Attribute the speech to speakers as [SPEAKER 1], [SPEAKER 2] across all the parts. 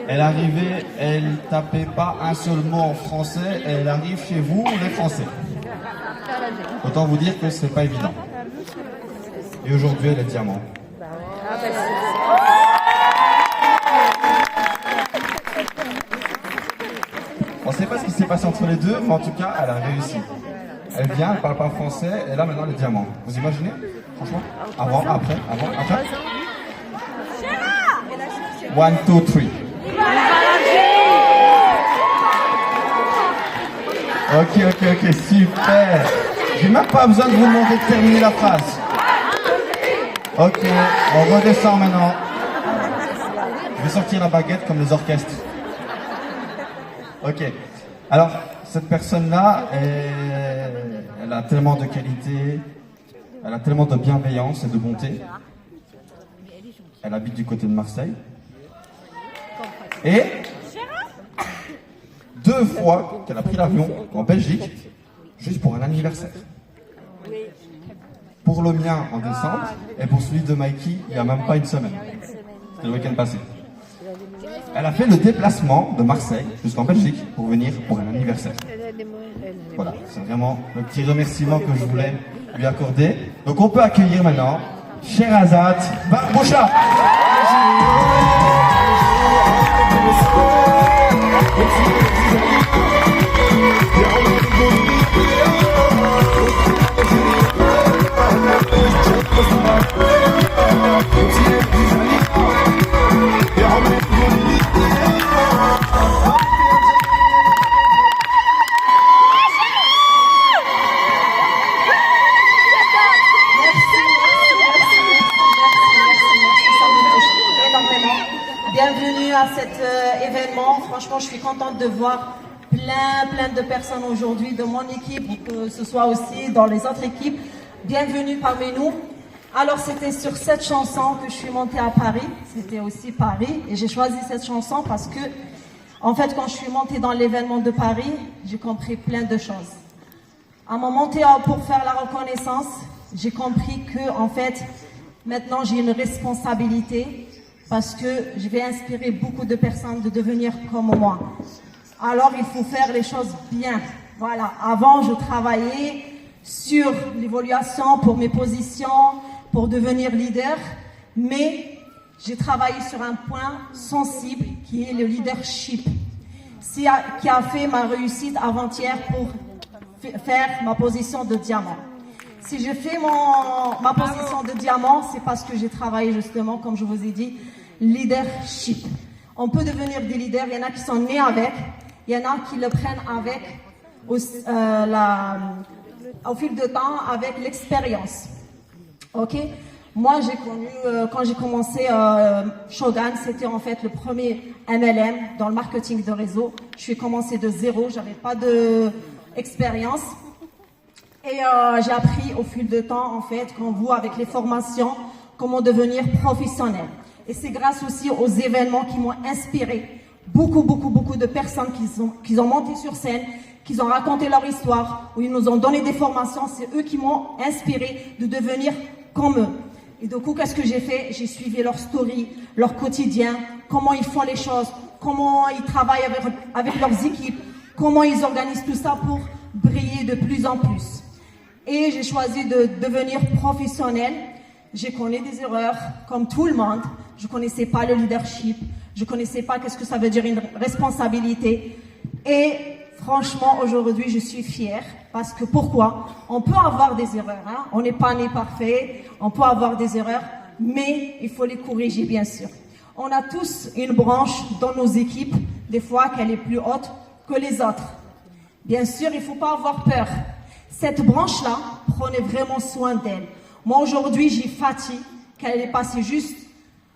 [SPEAKER 1] Elle arrivait, elle tapait pas un seul mot en français, elle arrive chez vous, les Français. Autant vous dire que c'est pas évident. Et aujourd'hui, elle est diamant. On ne sait pas ce qui s'est passé entre les deux, mais en tout cas, elle a réussi. Elle vient, elle parle pas français, et là maintenant, elle est diamant. Vous imaginez? Franchement? Avant, après. 1, 2, 3. Ok, super. J'ai même pas besoin de vous demander de terminer la phrase. Ok, on redescend maintenant. Je vais sortir la baguette comme les orchestres. Ok. Alors, cette personne-là, elle a tellement de qualités, elle a tellement de bienveillance et de bonté. Elle habite du côté de Marseille. Et 2 fois qu'elle a pris l'avion en Belgique, juste pour un anniversaire. Pour le mien en décembre, et pour celui de Mikey, il n'y a même pas une semaine. C'était le week-end passé. Elle a fait le déplacement de Marseille jusqu'en Belgique pour venir pour un anniversaire. Voilà, c'est vraiment le petit remerciement que je voulais lui accorder. Donc on peut accueillir maintenant Sherazade Barboucha.
[SPEAKER 2] Bienvenue à cet événement. Franchement, je suis contente de voir plein de personnes aujourd'hui de mon équipe, que ce soit aussi dans les autres équipes. Bienvenue parmi nous. Alors, c'était sur cette chanson que je suis montée à Paris. C'était aussi Paris. Et j'ai choisi cette chanson parce que, en fait, quand je suis montée dans l'événement de Paris, j'ai compris plein de choses. À mon montée pour faire la reconnaissance, j'ai compris que, en fait, maintenant, j'ai une responsabilité parce que je vais inspirer beaucoup de personnes de devenir comme moi. Alors, il faut faire les choses bien. Voilà. Avant, je travaillais sur l'évaluation pour mes positions, pour devenir leader, mais j'ai travaillé sur un point sensible qui est le leadership, qui a fait ma réussite avant-hier pour faire ma position de diamant. Si je fais ma position de diamant, c'est parce que j'ai travaillé justement, comme je vous ai dit, leadership. On peut devenir des leaders, il y en a qui sont nés avec, il y en a qui le prennent avec au fil de temps, avec l'expérience. Ok? Moi, j'ai connu, quand j'ai commencé Shogun, c'était en fait le premier MLM dans le marketing de réseau. Je suis commencé de zéro, j'avais pas d'expérience. Et j'ai appris au fil de temps, en fait, comme vous, avec les formations, comment devenir professionnel. Et c'est grâce aussi aux événements qui m'ont inspiré. Beaucoup de personnes qui ont monté sur scène, qui ont raconté leur histoire, où ils nous ont donné des formations. C'est eux qui m'ont inspiré de devenir comme eux. Et du coup, qu'est-ce que j'ai fait? J'ai suivi leur story, leur quotidien, comment ils font les choses, comment ils travaillent avec leurs équipes, comment ils organisent tout ça pour briller de plus en plus. Et j'ai choisi de devenir professionnel. J'ai connu des erreurs, comme tout le monde. Je ne connaissais pas le leadership. Je ne connaissais pas qu'est-ce que ça veut dire une responsabilité. Et franchement, aujourd'hui, je suis fière. Parce que pourquoi? On peut avoir des erreurs. Hein? On n'est pas né parfait. On peut avoir des erreurs. Mais il faut les corriger, bien sûr. On a tous une branche dans nos équipes, des fois qu'elle est plus haute que les autres. Bien sûr, il ne faut pas avoir peur. Cette branche-là, prenez vraiment soin d'elle. Moi, aujourd'hui, j'ai Fatih, qu'elle est passée juste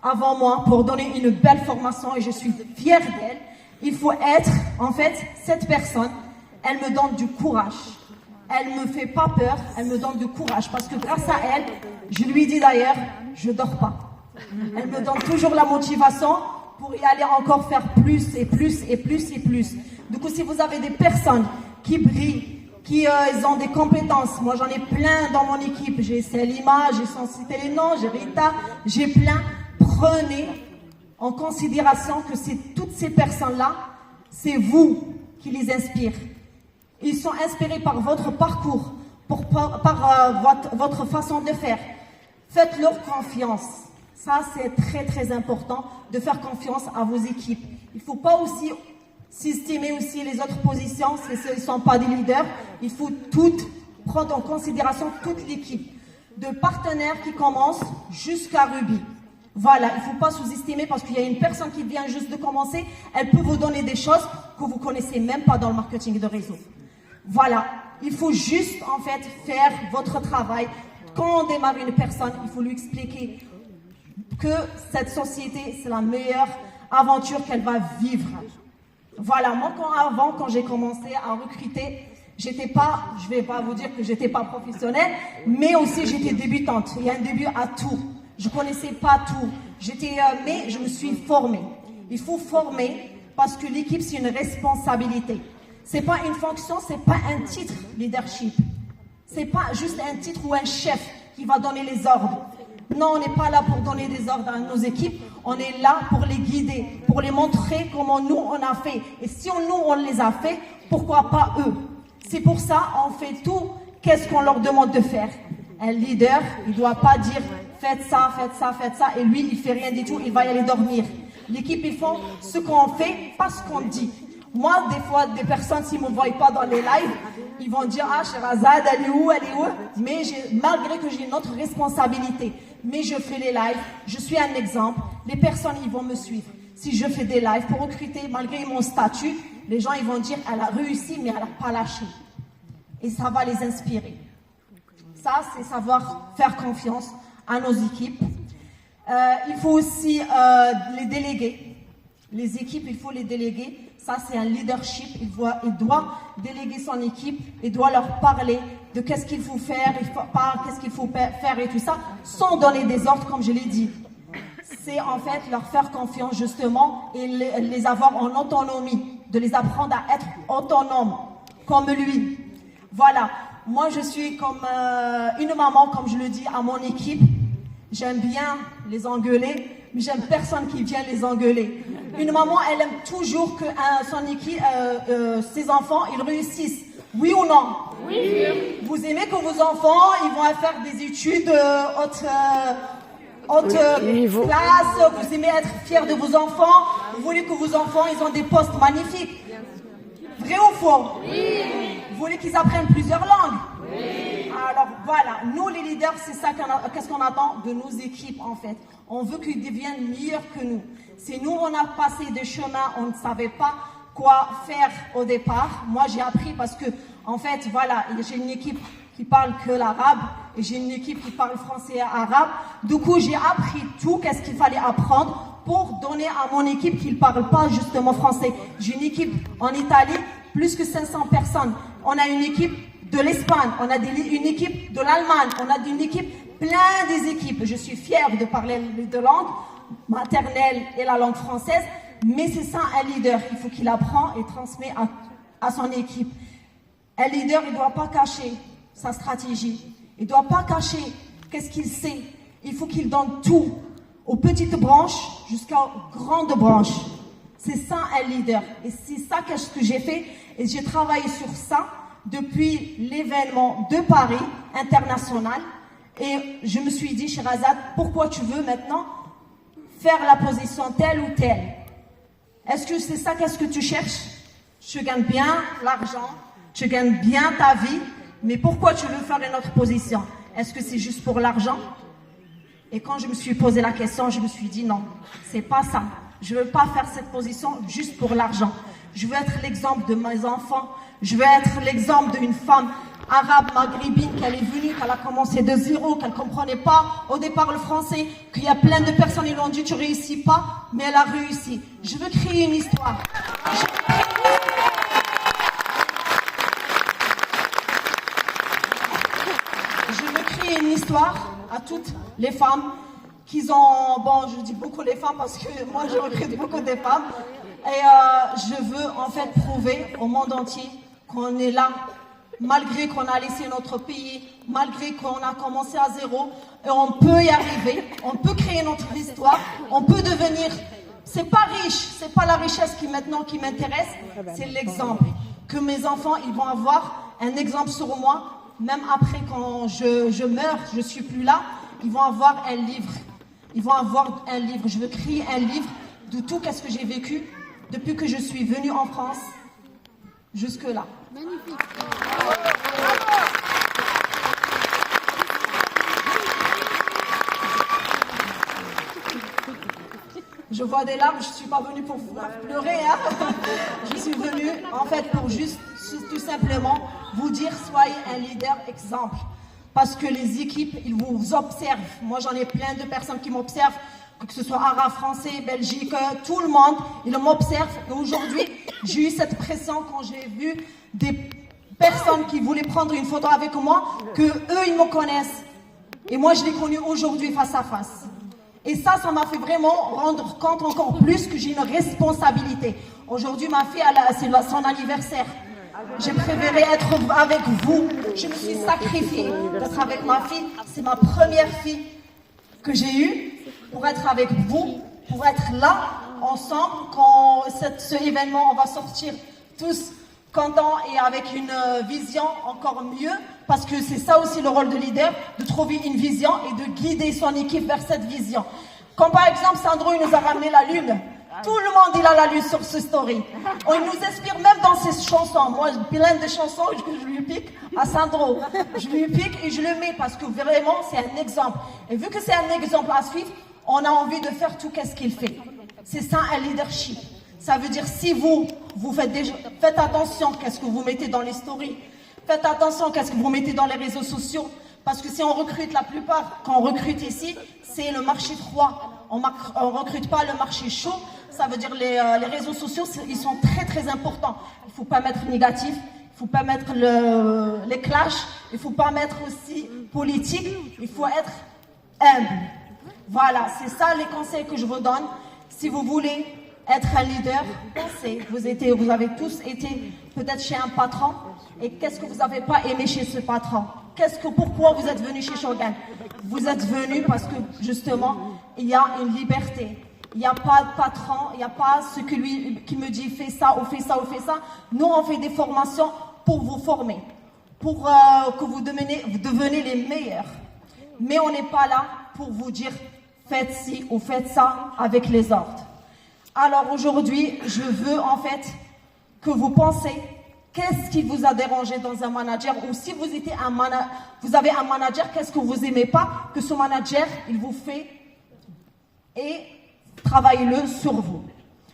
[SPEAKER 2] avant moi pour donner une belle formation et je suis fière d'elle. Il faut être, en fait, cette personne, elle me donne du courage. Elle me fait pas peur, elle me donne du courage parce que grâce à elle, je lui dis d'ailleurs, je dors pas. Elle me donne toujours la motivation pour y aller encore faire plus et plus et plus et plus. Du coup, si vous avez des personnes qui brillent, qui ont des compétences. Moi, j'en ai plein dans mon équipe. J'ai Selima, j'ai sans citer les noms, j'ai Rita, j'ai plein. Prenez en considération que toutes ces personnes-là, c'est vous qui les inspirent. Ils sont inspirés par votre parcours, par votre façon de faire. Faites-leur confiance. Ça, c'est très, très important de faire confiance à vos équipes. Il ne faut pas aussi s'estimer aussi les autres positions si ils ne sont pas des leaders. Il faut prendre en considération toute l'équipe, de partenaires qui commencent jusqu'à Ruby. Voilà, il ne faut pas sous-estimer parce qu'il y a une personne qui vient juste de commencer, elle peut vous donner des choses que vous ne connaissez même pas dans le marketing de réseau. Voilà, il faut juste en fait faire votre travail. Quand on démarre une personne, il faut lui expliquer que cette société, c'est la meilleure aventure qu'elle va vivre. Voilà, moi quand j'ai commencé à recruter, j'étais pas, je vais pas vous dire que j'étais pas professionnelle, mais aussi j'étais débutante. Il y a un début à tout. Je connaissais pas tout. Mais je me suis formée. Il faut former parce que l'équipe c'est une responsabilité. C'est pas une fonction, c'est pas un titre leadership. C'est pas juste un titre ou un chef qui va donner les ordres. Non, on n'est pas là pour donner des ordres à nos équipes. On est là pour les guider, pour les montrer comment nous on a fait. Et si on les a fait, pourquoi pas eux? C'est pour ça on fait tout. Qu'est-ce qu'on leur demande de faire? Un leader, il ne doit pas dire faites ça, faites ça, faites ça, et lui il fait rien du tout, il va y aller dormir. L'équipe ils font ce qu'on fait, pas ce qu'on dit. Moi, des fois, des personnes, s'ils ne me voient pas dans les lives, ils vont dire ah, Sherazade, elle est où? Mais malgré que j'ai une autre responsabilité, mais je fais les lives, je suis un exemple, les personnes ils vont me suivre. Si je fais des lives pour recruter, malgré mon statut, les gens ils vont dire elle a réussi, mais elle n'a pas lâché. Et ça va les inspirer. Ça, c'est savoir faire confiance à nos équipes. Il faut aussi les déléguer. Les équipes, il faut les déléguer. Ça, c'est un leadership. Il doit déléguer son équipe. Il doit leur parler de qu'est-ce qu'il faut faire, qu'est-ce qu'il faut faire et tout ça, sans donner des ordres, comme je l'ai dit. C'est en fait leur faire confiance, justement, et les avoir en autonomie, de les apprendre à être autonomes, comme lui. Voilà. Moi, je suis comme une maman, comme je le dis, à mon équipe. J'aime bien les engueuler, mais j'aime personne qui vient les engueuler. Une maman, elle aime toujours que son équipe, ses enfants, ils réussissent. Oui ou non? Oui. Vous aimez que vos enfants, ils vont faire des études haute classe, vous aimez être fiers de vos enfants, vous voulez que vos enfants, ils ont des postes magnifiques. Vrai ou faux? Oui. Vous voulez qu'ils apprennent plusieurs langues? Oui. Alors voilà, nous les leaders, c'est ça qu'est-ce qu'on attend de nos équipes en fait. On veut qu'ils deviennent meilleurs que nous. Si nous, on a passé des chemins, on ne savait pas quoi faire au départ. Moi, j'ai appris parce que, en fait, voilà, j'ai une équipe qui parle que l'arabe et j'ai une équipe qui parle français et arabe. Du coup, j'ai appris tout, qu'est-ce qu'il fallait apprendre pour donner à mon équipe qui ne parle pas justement français. J'ai une équipe en Italie, plus que 500 personnes. On a une équipe de l'Espagne, on a une équipe de l'Allemagne, on a une équipe, plein des équipes. Je suis fière de parler les deux langues, maternelle et la langue française, mais c'est ça un leader. Il faut qu'il apprend et transmet à son équipe. Un leader, il ne doit pas cacher sa stratégie. Il ne doit pas cacher qu'est-ce qu'il sait. Il faut qu'il donne tout, aux petites branches jusqu'aux grandes branches. C'est ça un leader. Et c'est ça qu'est-ce que j'ai fait. Et j'ai travaillé sur ça depuis l'événement de Paris international. Et je me suis dit, Sherazade, pourquoi tu veux maintenant faire la position telle ou telle? Est-ce que c'est ça qu'est-ce que tu cherches? Tu gagnes bien l'argent, tu gagnes bien ta vie, mais pourquoi tu veux faire une autre position? Est-ce que c'est juste pour l'argent? Et quand je me suis posé la question, je me suis dit non, c'est pas ça. Je veux pas faire cette position juste pour l'argent. Je veux être l'exemple de mes enfants. Je veux être l'exemple d'une femme arabe, maghrébine, qu'elle est venue, qu'elle a commencé de zéro, qu'elle ne comprenait pas au départ le français, qu'il y a plein de personnes qui lui ont dit tu réussis pas, mais elle a réussi. Je veux créer une histoire. Je veux créer une histoire à toutes les femmes qui ont, bon, je dis beaucoup les femmes parce que moi je recrute beaucoup de femmes, et je veux en fait prouver au monde entier qu'on est là, malgré qu'on a laissé notre pays, malgré qu'on a commencé à zéro, et on peut y arriver, on peut créer notre histoire, on peut devenir C'est pas riche, c'est pas la richesse qui maintenant qui m'intéresse, c'est l'exemple. Que mes enfants, ils vont avoir un exemple sur moi, même après quand je meurs, je suis plus là, ils vont avoir un livre. Ils vont avoir un livre. Je veux créer un livre de tout qu'est-ce que j'ai vécu depuis que je suis venue en France jusque-là. Magnifique. Je vois des larmes, je ne suis pas venue pour pleurer. Hein. Je suis venue en fait pour juste, tout simplement, vous dire soyez un leader exemple. Parce que les équipes, ils vous observent. Moi, j'en ai plein de personnes qui m'observent, que ce soit arabes, français, Belgique, tout le monde, ils m'observent. Et aujourd'hui, j'ai eu cette pression quand j'ai vu des personnes qui voulaient prendre une photo avec moi, que eux, ils me connaissent. Et moi, je l'ai connu aujourd'hui face à face. Et ça m'a fait vraiment rendre compte encore plus que j'ai une responsabilité. Aujourd'hui, ma fille, c'est son anniversaire. J'ai préféré être avec vous. Je me suis sacrifiée d'être avec ma fille. C'est ma première fille que j'ai eue pour être avec vous, pour être là, ensemble, quand ce événement, on va sortir tous contents et avec une vision encore mieux, parce que c'est ça aussi le rôle de leader, de trouver une vision et de guider son équipe vers cette vision. Comme par exemple, Sandro, il nous a ramené la lune. Tout le monde, il a la lune sur ce story. On nous inspire même dans ses chansons. Moi, plein de chansons que je lui pique à Sandro. Je lui pique et je le mets parce que vraiment, c'est un exemple. Et vu que c'est un exemple à suivre, on a envie de faire tout qu'est-ce qu'il fait. C'est ça un leadership. Ça veut dire si vous faites attention qu'est-ce que vous mettez dans les stories. Faites attention qu'est-ce que vous mettez dans les réseaux sociaux. Parce que si on recrute la plupart, quand on recrute ici, c'est le marché froid. On ne recrute pas le marché chaud. Ça veut dire les réseaux sociaux, ils sont très très importants. Il ne faut pas mettre négatif, il ne faut pas mettre les clashs, il ne faut pas mettre aussi politique, il faut être humble. Voilà, c'est ça les conseils que je vous donne. Si vous voulez être un leader, pensez, vous avez tous été peut-être chez un patron, et qu'est-ce que vous n'avez pas aimé chez ce patron? Pourquoi vous êtes venu chez Shogun? Vous êtes venu parce que justement, il y a une liberté. Il n'y a pas de patron, il n'y a pas ce qui me dit fais ça ou fais ça ou fais ça. Nous, on fait des formations pour vous former, pour que vous devenez les meilleurs. Mais on n'est pas là pour vous dire faites ci ou faites ça avec les ordres. Alors aujourd'hui, je veux en fait que vous pensez qu'est-ce qui vous a dérangé dans un manager, ou si vous avez un manager, qu'est-ce que vous n'aimez pas que ce manager, il vous fait, et travaillez-le sur vous.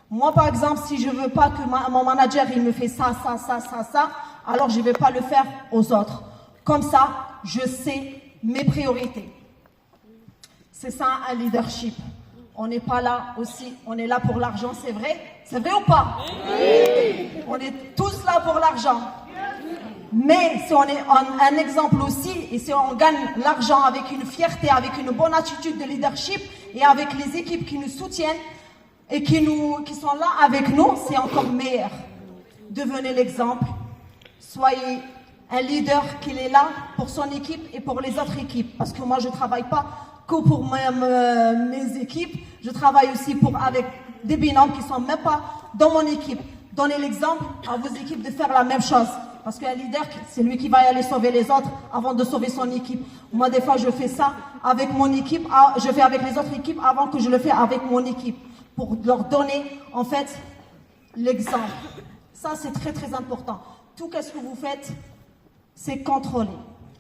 [SPEAKER 2] Moi, par exemple, si je ne veux pas que mon manager, il me fait ça, alors je ne vais pas le faire aux autres. Comme ça, je sais mes priorités. C'est ça un leadership. On n'est pas là aussi, on est là pour l'argent, c'est vrai? C'est vrai ou pas? Oui. On est tous là pour l'argent. Mais si on est un exemple aussi, et si on gagne l'argent avec une fierté, avec une bonne attitude de leadership, et avec les équipes qui nous soutiennent, et qui sont là avec nous, c'est encore meilleur. Devenez l'exemple. Soyez un leader qui est là pour son équipe et pour les autres équipes. Parce que moi, je ne travaille pas que pour mes équipes, je travaille aussi avec des binômes qui ne sont même pas dans mon équipe. Donnez l'exemple à vos équipes de faire la même chose. Parce qu'un leader, c'est lui qui va y aller sauver les autres avant de sauver son équipe. Moi, des fois, je fais ça avec mon équipe, je fais avec les autres équipes avant que je le fais avec mon équipe. Pour leur donner, en fait, l'exemple. Ça, c'est très, très important. Tout ce que vous faites, c'est contrôlé.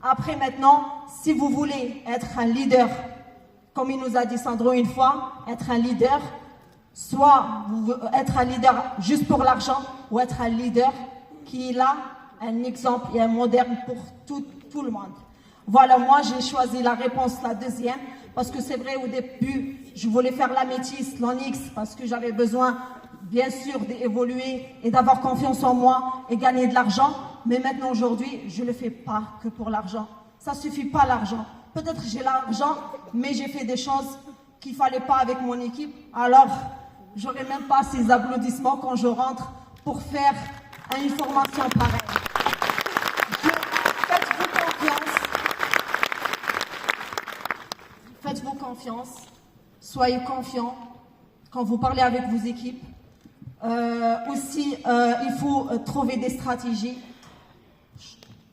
[SPEAKER 2] Après, maintenant, si vous voulez être un leader, comme il nous a dit Sandro une fois, être un leader, soit être un leader juste pour l'argent, ou être un leader qui est là, un exemple et un modèle pour tout le monde. Voilà, moi j'ai choisi la réponse, la deuxième, parce que c'est vrai, au début, je voulais faire la métisse, l'Onyx, parce que j'avais besoin, bien sûr, d'évoluer et d'avoir confiance en moi et gagner de l'argent. Mais maintenant, aujourd'hui, je ne le fais pas que pour l'argent. Ça ne suffit pas l'argent. Peut-être que j'ai l'argent, mais j'ai fait des choses qu'il ne fallait pas avec mon équipe. Alors, je n'aurai même pas ces applaudissements quand je rentre pour faire une formation pareille. Faites-vous confiance. Faites-vous confiance. Soyez confiants. quand vous parlez avec vos équipes. Aussi, il faut trouver des stratégies.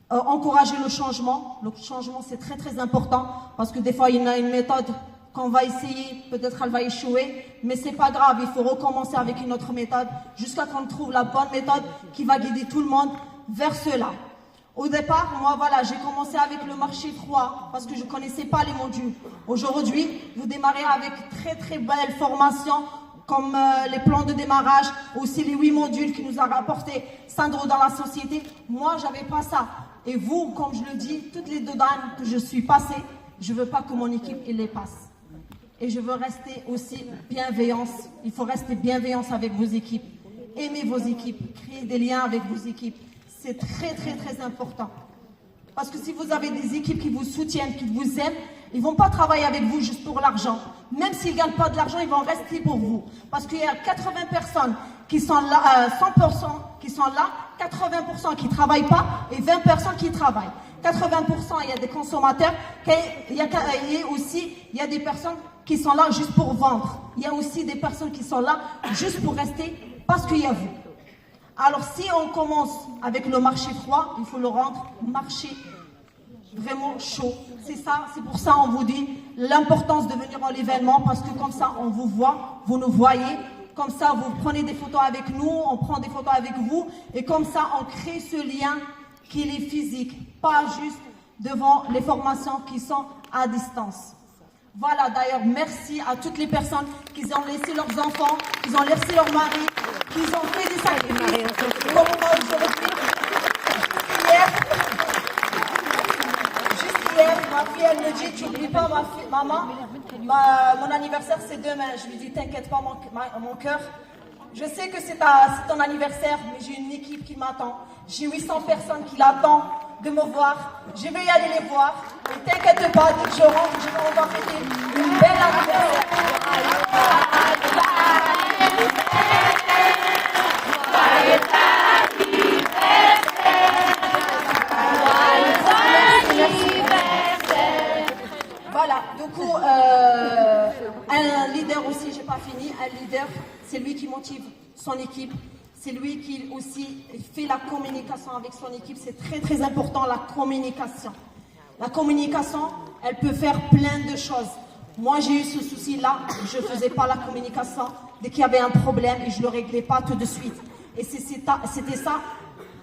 [SPEAKER 2] Encourager le changement. Le changement, c'est très très important parce que des fois, il y a une méthode qu'on va essayer, peut-être elle va échouer, mais c'est pas grave, il faut recommencer avec une autre méthode jusqu'à qu'on trouve la bonne méthode qui va guider tout le monde vers cela. Au départ, moi, voilà, j'ai commencé avec le marché froid parce que je connaissais pas les modules. Aujourd'hui, vous démarrez avec très très belles formations comme les plans de démarrage, aussi les 8 modules qui nous a rapporté Sandro dans la société. Moi, j'avais pas ça. Et vous, comme je le dis, toutes les 2 dames que je suis passée, je veux pas que mon équipe il les passe. Et je veux rester aussi bienveillance. Il faut rester bienveillance avec vos équipes. Aimez vos équipes. Créez des liens avec vos équipes. C'est très, très, très important. Parce que si vous avez des équipes qui vous soutiennent, qui vous aiment, ils ne vont pas travailler avec vous juste pour l'argent. Même s'ils ne gagnent pas de l'argent, ils vont rester pour vous. Parce qu'il y a 80 personnes qui sont là, 100% qui sont là, 80% qui ne travaillent pas et 20 personnes qui travaillent. 80%, il y a des consommateurs, il y a des personnes qui sont là juste pour vendre. Il y a aussi des personnes qui sont là juste pour rester parce qu'il y a vous. Alors si on commence avec le marché froid, il faut le rendre marché vraiment chaud. C'est ça, c'est pour ça on vous dit l'importance de venir à l'événement parce que comme ça on vous voit, vous nous voyez. Comme ça vous prenez des photos avec nous, on prend des photos avec vous et comme ça on crée ce lien qui est physique, pas juste devant les formations qui sont à distance. Voilà, d'ailleurs, merci à toutes les personnes qui ont laissé leurs enfants, qui ont laissé leur mari, qui ont fait des sacrifices. Comme moi aujourd'hui, juste hier, ma fille, elle me dit, tu n'oublies pas maman, mon anniversaire c'est demain. Je lui dis, t'inquiète pas mon cœur. Je sais que c'est ton anniversaire, mais j'ai une équipe qui m'attend. J'ai 800 personnes qui l'attendent de me voir. Je vais y aller les voir. Ne t'inquiète pas, dès que je rentre, on va fêter une belle anniversaire. Voilà, du coup, un leader aussi, j'ai pas fini, un leader, c'est lui qui motive son équipe. C'est lui qui aussi fait la communication avec son équipe. C'est très très important la communication. La communication, elle peut faire plein de choses. Moi j'ai eu ce souci-là, je ne faisais pas la communication. Dès qu'il y avait un problème et je ne le réglais pas tout de suite. Et c'était ça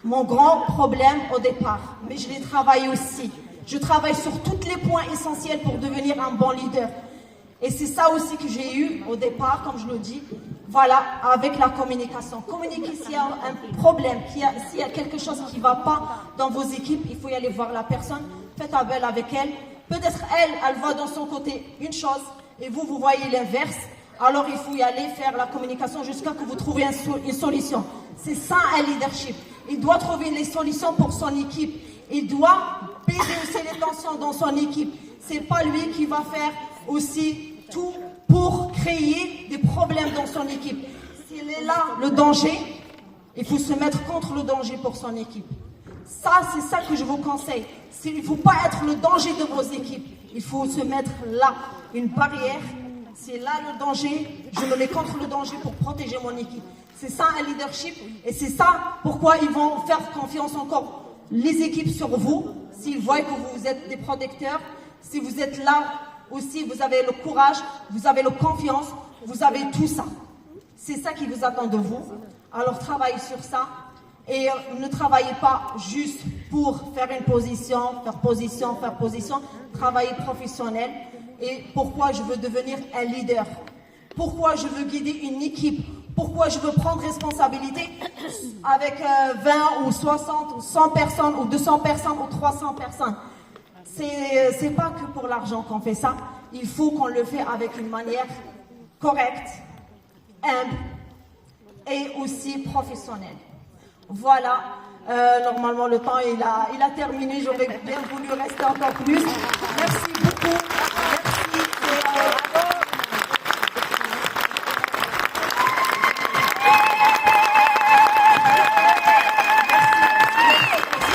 [SPEAKER 2] mon grand problème au départ. Mais je l'ai travaillé aussi. Je travaille sur tous les points essentiels pour devenir un bon leader. Et c'est ça aussi que j'ai eu au départ, comme je le dis. Voilà, avec la communication. Communiquer s'il y a un problème, s'il y a quelque chose qui ne va pas dans vos équipes, il faut y aller voir la personne, faites appel avec elle. Peut-être elle voit dans son côté une chose et vous voyez l'inverse. Alors il faut y aller faire la communication jusqu'à ce que vous trouviez une solution. C'est ça un leadership. Il doit trouver les solutions pour son équipe. Il doit baiser aussi les tensions dans son équipe. C'est pas lui qui va faire aussi tout pour créer des problèmes dans son équipe. S'il est là, le danger, il faut se mettre contre le danger pour son équipe. Ça, c'est ça que je vous conseille. Il ne faut pas être le danger de vos équipes. Il faut se mettre là, une barrière. C'est là le danger. Je me mets contre le danger pour protéger mon équipe. C'est ça un leadership. Et c'est ça pourquoi ils vont faire confiance encore les équipes sur vous. S'ils voient que vous êtes des protecteurs, si vous êtes là, aussi, vous avez le courage, vous avez la confiance, vous avez tout ça. C'est ça qui vous attend de vous. Alors, travaillez sur ça. Et ne travaillez pas juste pour faire une position, faire position, faire position. Travaillez professionnel. Et pourquoi je veux devenir un leader? Pourquoi je veux guider une équipe? Pourquoi je veux prendre responsabilité avec 20 ou 60 ou 100 personnes ou 200 personnes ou 300 personnes? C'est pas que pour l'argent qu'on fait ça. Il faut qu'on le fait avec une manière correcte, humble et aussi professionnelle. Voilà. Normalement, le temps il a terminé. J'aurais bien voulu rester encore plus. Merci beaucoup.